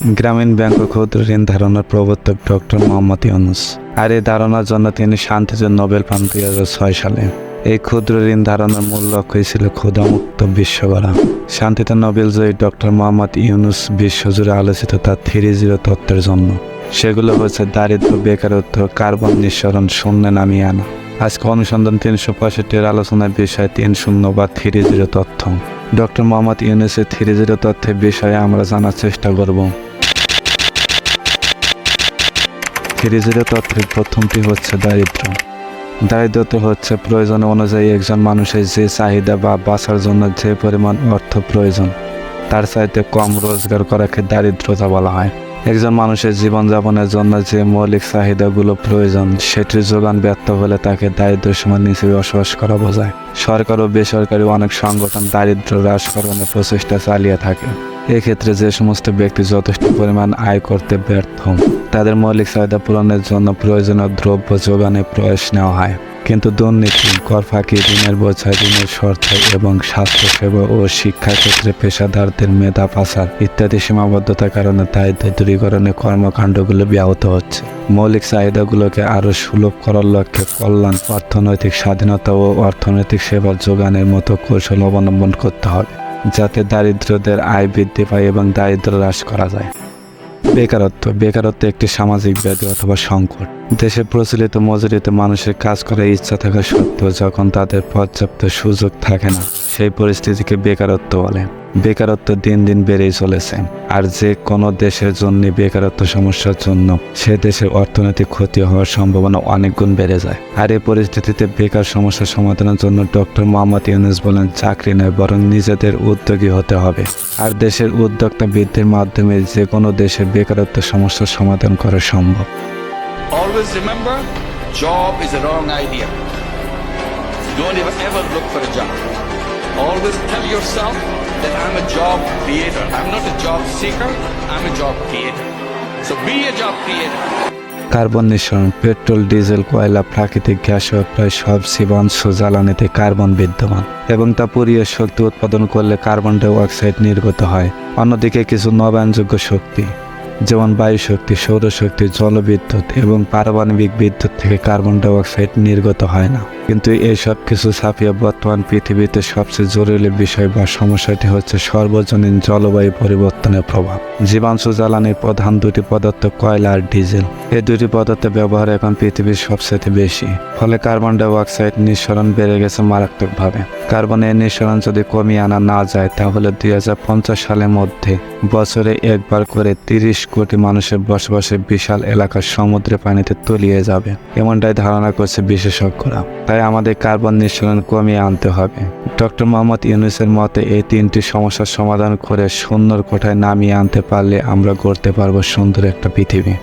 গ্রামীণ ব্যাংক ও ক্ষুদ্র ঋণ ধারণার প্রবর্তক ডক্টর মোহাম্মদ ইউনূস। আর এই ধারণার জন্য তিনি শান্তিতে নোবেল পান 2006 সালে। এই ক্ষুদ্র ঋণ ধারণার মূল লক্ষ্যই ছিল ক্ষুধামুক্ত বিশ্ব গড়া। শান্তিতে নোবেলজয়ী ডক্টর মোহাম্মদ ইউনূস বিশ্বজুড়ে আলোচিত তার 3-0 তত্ত্বের জন্য। সেগুলো হচ্ছে দারিদ্র্য, বেকারত্ব, কার্বন নিঃসরণ শূন্যে নামিয়ে আনা। আজকে অনুসন্ধান 365-এর আলোচনার বিষয় 3-0 বা 3-0 তথ্য। ডক্টর মোহাম্মদ ইউনূসের 3-0 তথ্যের বিষয়ে আমরা জানার চেষ্টা করব। 3-0 তথ্যের প্রথমটি হচ্ছে দারিদ্র্য। দারিদ্রতা হচ্ছে প্রয়োজন অনুযায়ী একজন মানুষের যে চাহিদা বা বাঁচার জন্য যে পরিমাণ অর্থ প্রয়োজন তার চাইতে কম রোজগার করাকে দারিদ্রতা বলা হয়। একজন মানুষের জীবনযাপনের জন্য যে মৌলিক চাহিদাগুলো প্রয়োজন সেটির যোগান ব্যর্থ হলে তাকে দারিদ্র্য সীমার নিচে বসবাস করা বোঝায়। সরকার ও বেসরকারি অনেক সংগঠন দারিদ্র্য হ্রাসকরণের প্রচেষ্টা চালিয়ে থাকে। এক্ষেত্রে যে সমস্ত ব্যক্তি যথেষ্ট পরিমাণ আয় করতে ব্যর্থ তাদের মৌলিক চাহিদা পূরণের জন্য প্রয়োজনীয় দ্রব্য যোগানের প্রয়াস নেওয়া হয়। কিন্তু দুর্নীতি, কর ফাঁকি, ঋণের বোঝা, ঋণের শর্ত এবং স্বাস্থ্যসেবা ও শিক্ষা ক্ষেত্রে পেশাদারদের মেধা পাচার ইত্যাদি সীমাবদ্ধতার কারণে দারিদ্র্য দূরীকরণের কর্মকাণ্ডগুলো ব্যাহত হচ্ছে। মৌলিক চাহিদাগুলোকে আরও সুলভ করার লক্ষ্যে কল্যাণ, অর্থনৈতিক স্বাধীনতা ও অর্থনৈতিক সেবা যোগানের মতো কৌশল অবলম্বন করতে হবে যাতে দারিদ্রদের আয় বৃদ্ধি পায় এবং দারিদ্র্য হ্রাস করা যায়। বেকারত্ব একটি সামাজিক ব্যাধি অথবা সংকট। দেশে প্রচলিত মজুরিতে মানুষের কাজ করার ইচ্ছা থাকা সত্ত্বেও যখন তাদের পর্যাপ্ত সুযোগ থাকে না সেই পরিস্থিতিকে বেকারত্ব বলে। বেকারত্ব দিন দিন বেড়েই চলেছে, আর যে কোনো দেশের জন্য বেকারত্ব সমস্যার জন্য সে দেশের অর্থনৈতিক ক্ষতি হওয়ার সম্ভাবনা অনেক গুণ বেড়ে যায়। আর এই পরিস্থিতিতে বেকার সমস্যার সমাধানের জন্য ডক্টর মোহাম্মদ ইউনূস বলেন, চাকরি নয় বরং নিজেদের উদ্যোগী হতে হবে। আর দেশের উদ্যোক্তা বৃদ্ধির মাধ্যমে যে কোনো দেশের বেকারত্ব সমস্যার সমাধান করা সম্ভব। Always remember, job is a wrong idea. Don't ever look for a job. Always tell yourself that I'm a job creator. I'm not a job seeker, I'm a job creator. So be a job creator. Carbon নিঃসরণ। Petrol, diesel, কয়লা, প্রাকৃতিক gas ও প্রায় সব জীবাশ্ম জ্বালানিতে carbon বিদ্যমান এবং তা পুড়িয়ে শক্তি উৎপাদন করলে কার্বন ডাই অক্সাইড নির্গত হয়। অন্যদিকে কিছু নবায়নযোগ্য শক্তি যেমন বায়ু শক্তি, সৌরশক্তি, জলবিদ্যুৎ এবং পারমাণবিক বিদ্যুৎ থেকে কার্বন ডাই অক্সাইড নির্গত হয় না। কিন্তু এই সব কিছু ছাপিয়ে বর্তমান পৃথিবীতে সবচেয়ে জরুরি বিষয় বা সমস্যাটি হচ্ছে সর্বজনীন জলবায়ু পরিবর্তনের প্রভাব। জীবাশ্ম জ্বালানির প্রধান দুটি পদার্থ কয়লা আর ডিজেল। এই দুটি পদার্থের ব্যবহার এখন পৃথিবীর সবচেয়ে বেশি, ফলে কার্বন ডাই অক্সাইড নিঃসরণ বেড়ে গেছে মারাত্মকভাবে। কার্বনের নিঃসরণ যদি কমিয়ে আনা না যায় তাহলে 2050 সালের মধ্যে বছরে একবার করে 30 কোটি মানুষের বসবাসের বিশাল এলাকা সমুদ্রে পানিতে তলিয়ে যাবে, এমনটাই ধারণা করছে বিশেষজ্ঞরা। তাই আমাদের কার্বন নিঃসরণ কমিয়ে আনতে হবে। ডক্টর মোহাম্মদ ইউনূসের মতে এই তিনটি সমস্যার সমাধান করে শূন্যর কোঠায় নামিয়ে আনতে পারলে আমরা গড়তে পারবো সুন্দর একটা পৃথিবী।